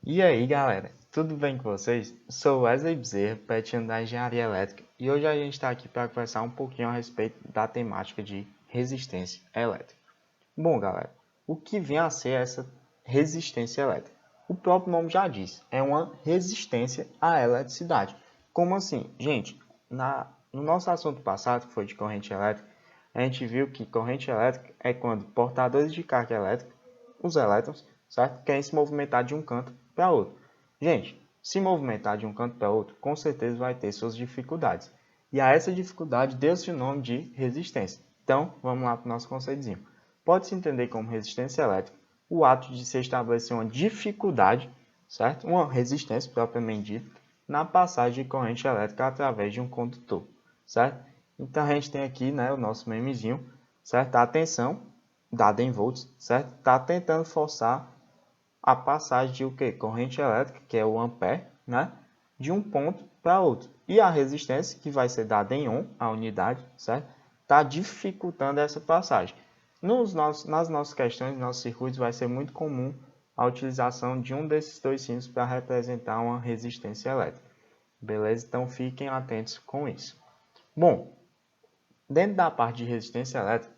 E aí, galera, tudo bem com vocês? Sou Wesley Bezerra, PET da Engenharia Elétrica, e hoje a gente está aqui para conversar um pouquinho a respeito da temática de resistência elétrica. Bom, galera, o que vem a ser essa resistência elétrica? O próprio nome já diz, é uma resistência à eletricidade. Como assim? Gente, no nosso assunto passado, que foi de corrente elétrica, a gente viu que corrente elétrica é quando portadores de carga elétrica, os elétrons, certo? Querem se movimentar de um canto para outro. Gente, se movimentar de um canto para outro, com certeza vai ter suas dificuldades. E a essa dificuldade deu-se o nome de resistência. Então, vamos lá para o nosso conceitozinho. Pode-se entender como resistência elétrica o ato de se estabelecer uma dificuldade, certo? Uma resistência propriamente dita, na passagem de corrente elétrica através de um condutor, certo? Então a gente tem aqui, né, o nosso memezinho, certo? A tensão dada em volts, certo? Está tentando forçar a passagem de o quê? Corrente elétrica, que é o ampere, né? De um ponto para outro. E a resistência, que vai ser dada em ohm, a unidade, certo? Está dificultando essa passagem. Nas nossas questões, nos nossos circuitos, vai ser muito comum a utilização de um desses dois símbolos para representar uma resistência elétrica. Beleza? Então fiquem atentos com isso. Bom, dentro da parte de resistência elétrica,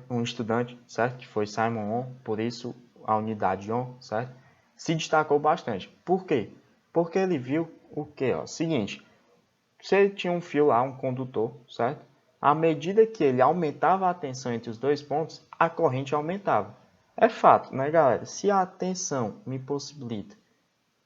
um estudante, certo? Que foi Simon Ohm, por isso a unidade Ohm, certo? Se destacou bastante. Por quê? Porque ele viu o quê? Seguinte, se ele tinha um fio lá, um condutor, certo? À medida que ele aumentava a tensão entre os dois pontos, a corrente aumentava. É fato, né, galera? Se a tensão me possibilita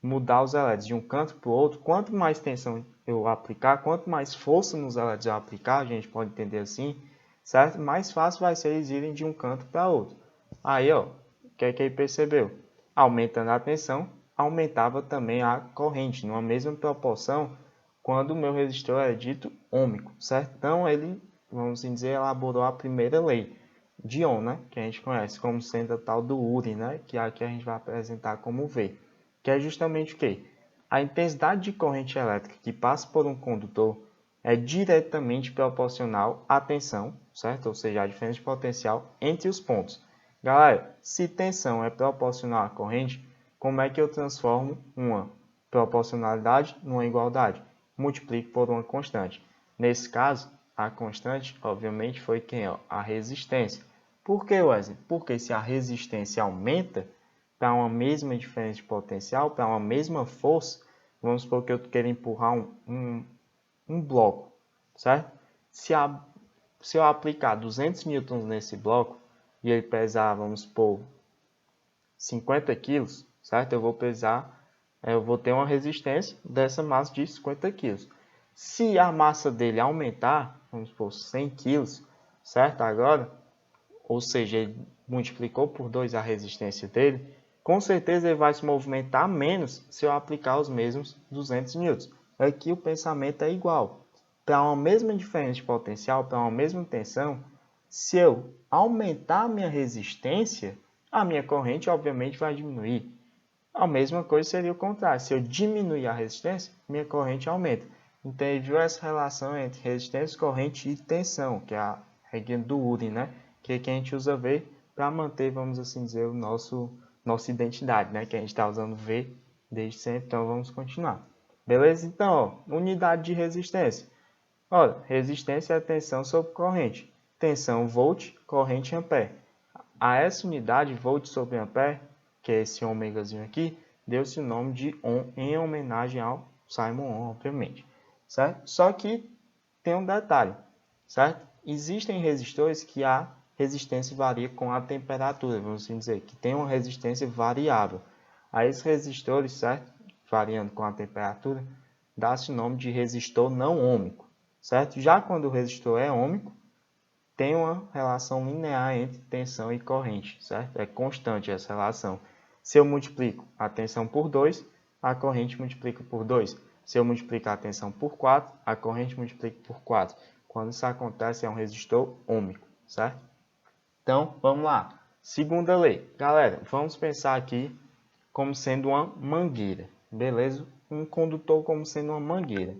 mudar os elétrons de um canto para o outro, quanto mais tensão eu aplicar, quanto mais força nos elétrons eu aplicar, a gente pode entender assim, certo? Mais fácil vai ser eles irem de um canto para outro. Aí, ó, o que é que ele percebeu? Aumentando a tensão, aumentava também a corrente, numa mesma proporção, quando o meu resistor é dito ôhmico, certo? Então, ele, vamos dizer, elaborou a primeira lei de Ohm, né? Que a gente conhece como sendo a tal do Uri, né? Que aqui a gente vai apresentar como V, que é justamente o quê? A intensidade de corrente elétrica que passa por um condutor é diretamente proporcional à tensão, certo? Ou seja, a diferença de potencial entre os pontos. Galera, se tensão é proporcional à corrente, como é que eu transformo uma proporcionalidade numa igualdade? Multiplico por uma constante. Nesse caso, a constante, obviamente, foi quem? A resistência. Por que, Wesley? Porque se a resistência aumenta, para uma mesma diferença de potencial, para uma mesma força, vamos supor que eu queira empurrar um bloco, certo? Se eu aplicar 200 newtons nesse bloco e ele pesar, vamos supor, 50 quilos, certo? Eu vou ter uma resistência dessa massa de 50 quilos. Se a massa dele aumentar, vamos supor, 100 quilos, certo? Agora, ou seja, ele multiplicou por 2 a resistência dele, com certeza ele vai se movimentar menos se eu aplicar os mesmos 200 newtons. Aqui o pensamento é igual. Para uma mesma diferença de potencial, para uma mesma tensão, se eu aumentar a minha resistência, a minha corrente obviamente vai diminuir. A mesma coisa seria o contrário. Se eu diminuir a resistência, minha corrente aumenta. Então, ele viu essa relação entre resistência, corrente e tensão, que é a regra do Uri, né? Que é que a gente usa V para manter, vamos assim dizer, nossa identidade, né? Que a gente está usando V desde sempre, então vamos continuar. Beleza? Então, ó, unidade de resistência. Olha, resistência é tensão sobre corrente. Tensão volt, corrente ampere. A essa unidade, volt sobre ampere, que é esse ômegazinho aqui, deu-se o nome de Ohm em homenagem ao Simon Ohm, obviamente. Certo? Só que tem um detalhe, certo? Existem resistores que a resistência varia com a temperatura, vamos assim dizer, que tem uma resistência variável. A esses resistores, certo? Variando com a temperatura, dá-se o nome de resistor não ôhmico, certo? Já quando o resistor é ôhmico, tem uma relação linear entre tensão e corrente, certo? É constante essa relação. Se eu multiplico a tensão por 2, a corrente multiplica por 2. Se eu multiplicar a tensão por 4, a corrente multiplica por 4. Quando isso acontece, é um resistor ôhmico, certo? Então, vamos lá. Segunda lei. Galera, vamos pensar aqui como sendo uma mangueira, beleza? Um condutor como sendo uma mangueira.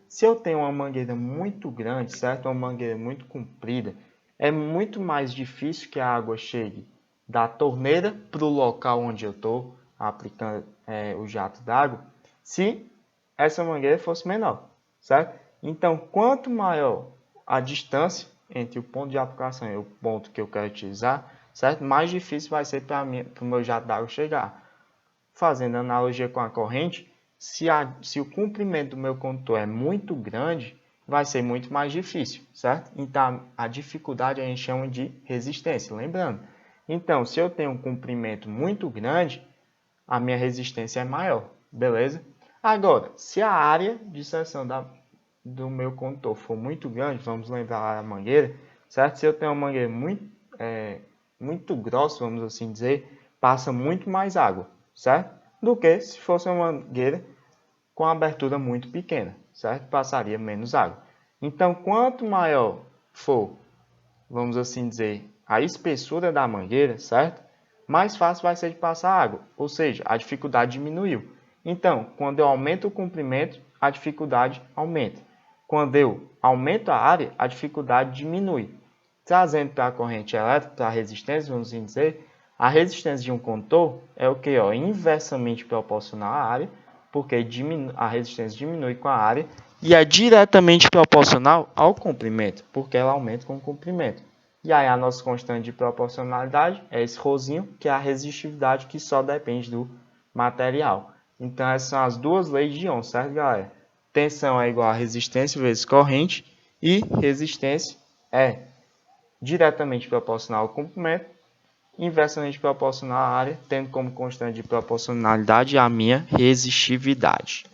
Se eu tenho uma mangueira muito grande, certo? Uma mangueira muito comprida, é muito mais difícil que a água chegue da torneira para o local onde eu estou, aplicando o jato d'água, se essa mangueira fosse menor, certo? Então, quanto maior a distância entre o ponto de aplicação e o ponto que eu quero utilizar, certo? Mais difícil vai ser para o meu jato d'água chegar. Fazendo analogia com a corrente, se o comprimento do meu condutor é muito grande, vai ser muito mais difícil, certo? Então, a dificuldade a gente chama de resistência, lembrando. Então, se eu tenho um comprimento muito grande, a minha resistência é maior, beleza? Agora, se a área de seção do meu condutor for muito grande, vamos lembrar a mangueira, certo? Se eu tenho uma mangueira muito grossa, vamos assim dizer, passa muito mais água, certo? Do que se fosse uma mangueira com abertura muito pequena, certo? Passaria menos água. Então, quanto maior for, vamos assim dizer, a espessura da mangueira, certo? Mais fácil vai ser de passar água, ou seja, a dificuldade diminuiu. Então, quando eu aumento o comprimento, a dificuldade aumenta. Quando eu aumento a área, a dificuldade diminui. Trazendo para a corrente elétrica, para a resistência, vamos dizer, a resistência de um condutor é o que? Inversamente proporcional à área, porque a resistência diminui com a área, e é diretamente proporcional ao comprimento, porque ela aumenta com o comprimento. E aí a nossa constante de proporcionalidade é esse ρzinho, que é a resistividade que só depende do material. Então essas são as duas leis de Ohm, certo, galera? Tensão é igual a resistência vezes corrente, e resistência é diretamente proporcional ao comprimento, inversamente proporcional à área, tendo como constante de proporcionalidade a minha resistividade.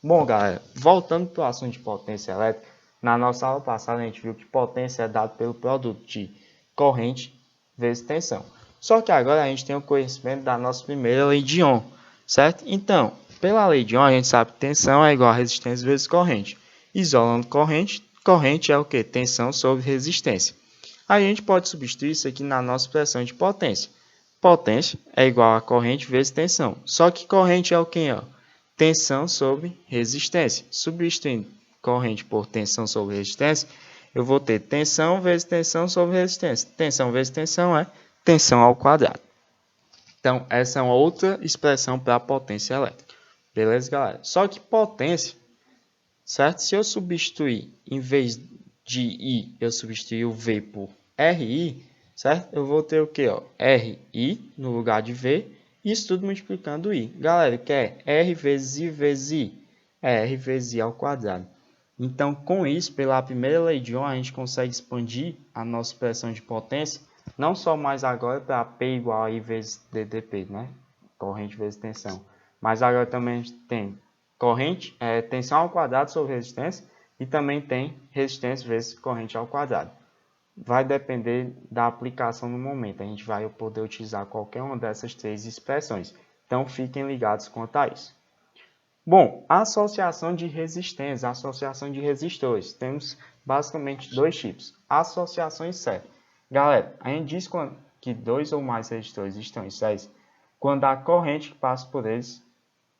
Bom, galera, voltando para o assunto de potência elétrica, na nossa aula passada a gente viu que potência é dado pelo produto de corrente vezes tensão. Só que agora a gente tem o conhecimento da nossa primeira lei de Ohm, certo? Então, pela lei de Ohm a gente sabe que tensão é igual a resistência vezes corrente. Isolando corrente, corrente é o que? Tensão sobre resistência. A gente pode substituir isso aqui na nossa expressão de potência. Potência é igual a corrente vezes tensão. Só que corrente é o que? Tensão sobre resistência. Substituindo corrente por tensão sobre resistência, eu vou ter tensão vezes tensão sobre resistência. Tensão vezes tensão é tensão ao quadrado. Então, essa é uma outra expressão para a potência elétrica. Beleza, galera? Só que potência, certo? Se eu substituir, em vez de I, eu substituir o V por RI, certo? Eu vou ter o quê? RI no lugar de V, e isso tudo multiplicando I. Galera, que é R vezes I vezes I? É R vezes I ao quadrado. Então, com isso, pela primeira lei de Ohm, a gente consegue expandir a nossa expressão de potência, não só mais agora para P igual a I vezes dDP, né? Corrente vezes tensão. Mas agora também a gente tem corrente, tensão ao quadrado sobre resistência, e também tem resistência vezes corrente ao quadrado. Vai depender da aplicação no momento. A gente vai poder utilizar qualquer uma dessas três expressões. Então, fiquem ligados quanto a isso. Bom, associação de resistência, associação de resistores. Temos basicamente dois tipos, associação e série. Galera, a gente diz que dois ou mais resistores estão em série quando a corrente que passa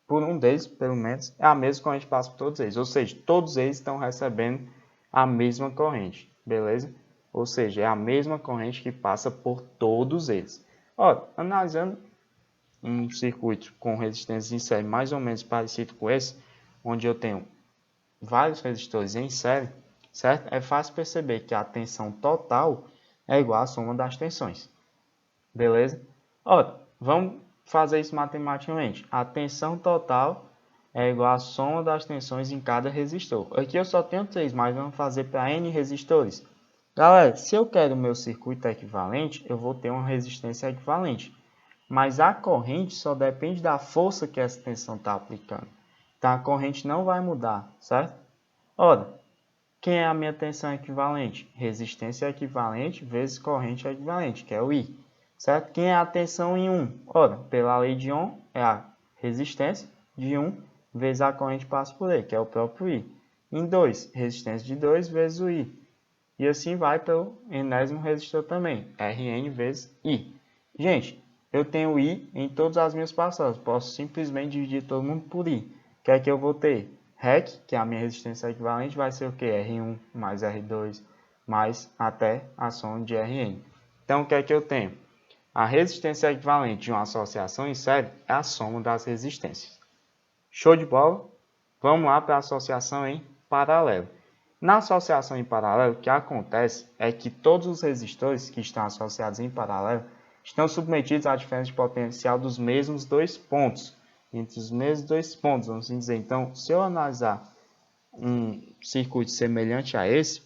por um deles, pelo menos, é a mesma corrente que passa por todos eles. Ou seja, todos eles estão recebendo a mesma corrente, beleza? Ou seja, é a mesma corrente que passa por todos eles. Ora, analisando um circuito com resistência em série mais ou menos parecido com esse, onde eu tenho vários resistores em série, certo? É fácil perceber que a tensão total é igual à soma das tensões. Beleza? Ora, vamos fazer isso matematicamente. A tensão total é igual à soma das tensões em cada resistor. Aqui eu só tenho 3, mas vamos fazer para N resistores. Galera, se eu quero o meu circuito equivalente, eu vou ter uma resistência equivalente. Mas a corrente só depende da força que essa tensão está aplicando. Então a corrente não vai mudar, certo? Ora, quem é a minha tensão equivalente? Resistência equivalente vezes corrente equivalente, que é o I. Certo? Quem é a tensão em 1? Ora, pela lei de Ohm, é a resistência de 1 vezes a corrente passa por ele, que é o próprio I. Em 2, resistência de 2 vezes o I. E assim vai pelo enésimo resistor também, Rn vezes I. Gente, eu tenho I em todas as minhas parcelas. Posso simplesmente dividir todo mundo por I. O que é que eu vou ter? REC, que é a minha resistência equivalente, vai ser o que? R1 mais R2 mais até a soma de Rn. Então, o que é que eu tenho? A resistência equivalente de uma associação em série é a soma das resistências. Show de bola? Vamos lá para a associação em paralelo. Na associação em paralelo, o que acontece é que todos os resistores que estão associados em paralelo estão submetidos à diferença de potencial dos mesmos dois pontos. Entre os mesmos dois pontos, vamos dizer. Então, se eu analisar um circuito semelhante a esse,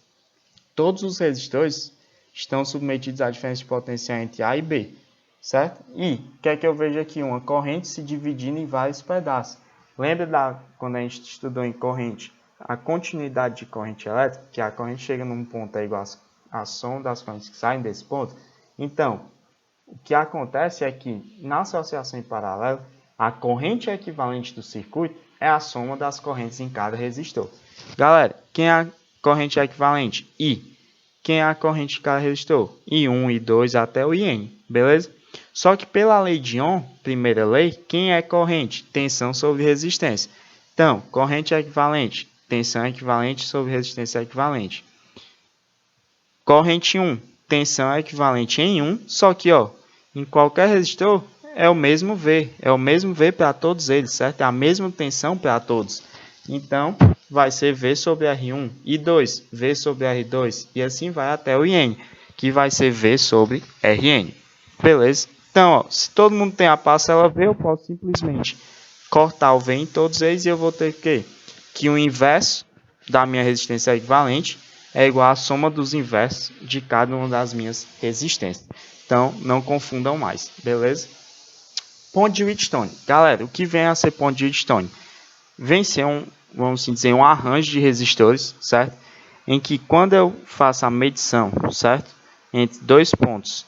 todos os resistores estão submetidos à diferença de potencial entre A e B, certo? E o que é que eu vejo aqui? Uma corrente se dividindo em vários pedaços. Lembra quando a gente estudou em corrente, a continuidade de corrente elétrica, que a corrente chega num ponto é igual à soma das correntes que saem desse ponto? Então, o que acontece é que na associação em paralelo, a corrente equivalente do circuito é a soma das correntes em cada resistor. Galera, quem é a corrente equivalente? I. Quem é a corrente de cada resistor? I1, I2 até o IN, beleza? Só que pela lei de Ohm, primeira lei, quem é corrente? Tensão sobre resistência. Então, corrente equivalente, tensão equivalente sobre resistência equivalente. Corrente 1, tensão equivalente em 1, só que em qualquer resistor é o mesmo V. É o mesmo V para todos eles, certo? É a mesma tensão para todos. Então, vai ser V sobre R1 e 2, V sobre R2, e assim vai até o IN, que vai ser V sobre Rn. Beleza? Então, se todo mundo tem a parcela V, eu posso simplesmente cortar o V em todos eles e eu vou ter que o inverso da minha resistência equivalente é igual à soma dos inversos de cada uma das minhas resistências. Então, não confundam mais, beleza? Ponto de Wheatstone. Galera, o que vem a ser ponto de Wheatstone? Vem ser vamos dizer, um arranjo de resistores, certo? Em que quando eu faço a medição, certo? Entre dois pontos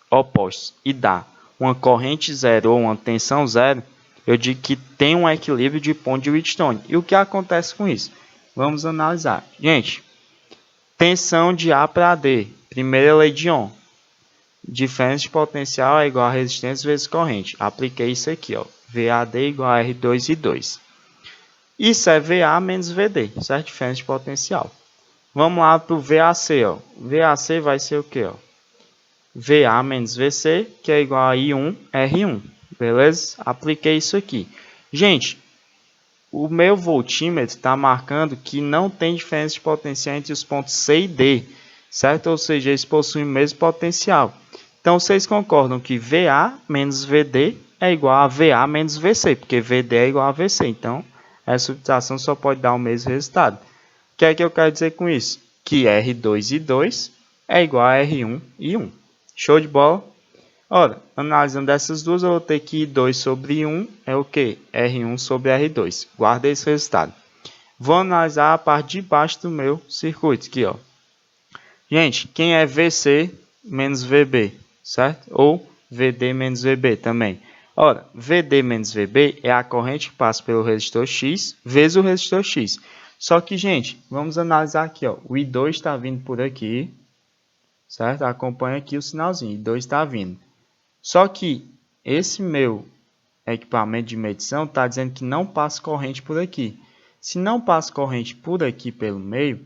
opostos e dá uma corrente zero ou uma tensão zero, eu digo que tem um equilíbrio de ponto de Wheatstone. E o que acontece com isso? Vamos analisar. Gente, tensão de A para D. Primeira lei de Ohm. Diferença de potencial é igual a resistência vezes corrente. Apliquei isso aqui, VAD igual a R2 e 2. Isso é VA menos VD, certo? Diferença de potencial. Vamos lá para o VAC, VAC vai ser o quê, VA menos VC, que é igual a I1 R1. Beleza? Apliquei isso aqui. Gente, o meu voltímetro está marcando que não tem diferença de potencial entre os pontos C e D, certo? Ou seja, eles possuem o mesmo potencial. Então, vocês concordam que VA menos VD é igual a VA menos VC, porque VD é igual a VC. Então, essa subtração só pode dar o mesmo resultado. O que é que eu quero dizer com isso? Que R2 e 2 é igual a R1 e 1. Show de bola? Ora, analisando essas duas, eu vou ter que I2 sobre 1 é o que? R1 sobre R2. Guarda esse resultado. Vou analisar a parte de baixo do meu circuito aqui, Gente, quem é VC menos VB, certo? Ou VD menos VB também. Ora, VD menos VB é a corrente que passa pelo resistor X vezes o resistor X. Só que, gente, vamos analisar aqui, O I2 está vindo por aqui, certo? Acompanha aqui o sinalzinho, I2 está vindo. Só que esse meu equipamento de medição está dizendo que não passa corrente por aqui. Se não passa corrente por aqui pelo meio,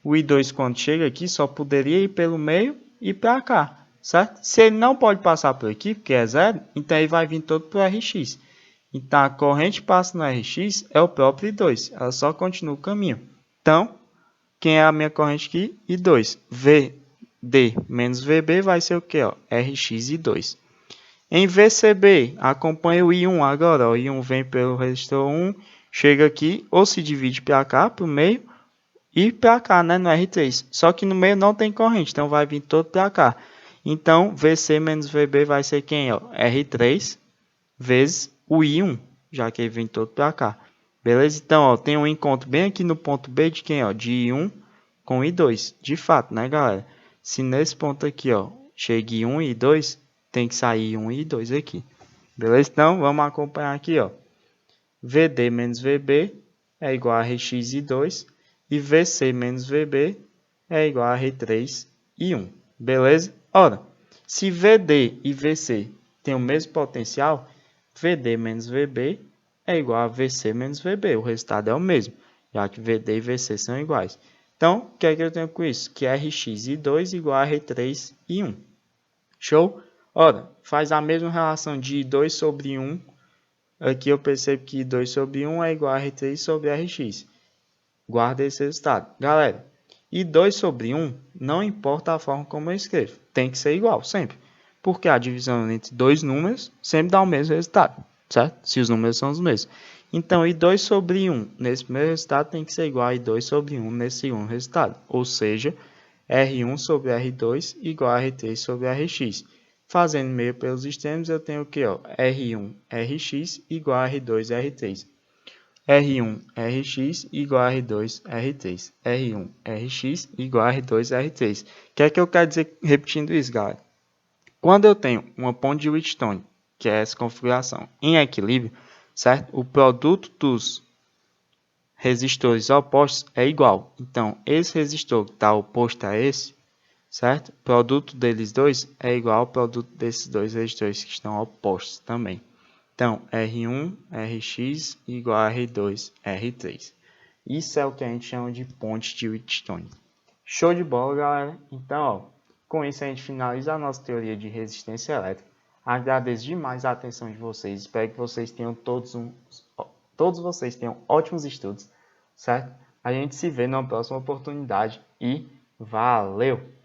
o I2 quando chega aqui só poderia ir pelo meio e para cá, certo? Se ele não pode passar por aqui, porque é zero, então ele vai vir todo para o RX. Então a corrente que passa no RX é o próprio I2, ela só continua o caminho. Então, quem é a minha corrente aqui? I2. VD menos VB vai ser o que? RX I2. Em VCB, acompanha o I1 agora. O I1 vem pelo resistor 1, chega aqui, ou se divide para cá, para o meio, e para cá, né, no R3. Só que no meio não tem corrente, então vai vir todo para cá. Então, VC menos VB vai ser quem? R3 vezes o I1, já que ele vem todo para cá. Beleza? Então, tem um encontro bem aqui no ponto B de quem? De I1 com I2. De fato, né, galera? Se nesse ponto aqui, chega I1 e I2, tem que sair I1 e I2 aqui. Beleza? Então, vamos acompanhar aqui, VD menos VB é igual a Rx e 2 e VC menos VB é igual a R3 e 1. Beleza? Ora, se VD e VC têm o mesmo potencial, VD menos VB é igual a VC menos VB. O resultado é o mesmo, já que VD e VC são iguais. Então, o que é que eu tenho com isso? Que Rx e 2 igual a R3 e 1. Show? Ora, faz a mesma relação de 2 sobre 1. Aqui eu percebo que 2 sobre 1 é igual a R3 sobre Rx. Guarda esse resultado. Galera, e 2 sobre 1, não importa a forma como eu escrevo. Tem que ser igual, sempre. Porque a divisão entre dois números sempre dá o mesmo resultado, certo? Se os números são os mesmos. Então, e 2 sobre 1 nesse primeiro resultado tem que ser igual a I2 sobre 1 nesse segundo resultado. Ou seja, R1 sobre R2 igual a R3 sobre Rx. Fazendo meio pelos extremos, eu tenho o que? R1 Rx igual a R2 R3. R1 Rx igual a R2 R3. R1 Rx igual a R2 R3. O que é que eu quero dizer repetindo isso, galera? Quando eu tenho uma ponte de Wheatstone, que é essa configuração, em equilíbrio, certo? O produto dos resistores opostos é igual. Então, esse resistor que está oposto a esse, certo? O produto deles dois é igual ao produto desses dois resistores que estão opostos também. Então, R1, Rx igual a R2, R3. Isso é o que a gente chama de ponte de Wheatstone. Show de bola, galera? Então, ó, com isso a gente finaliza a nossa teoria de resistência elétrica. Agradeço demais a atenção de vocês. Espero que vocês tenham todos vocês tenham ótimos estudos, certo? A gente se vê numa próxima oportunidade e valeu!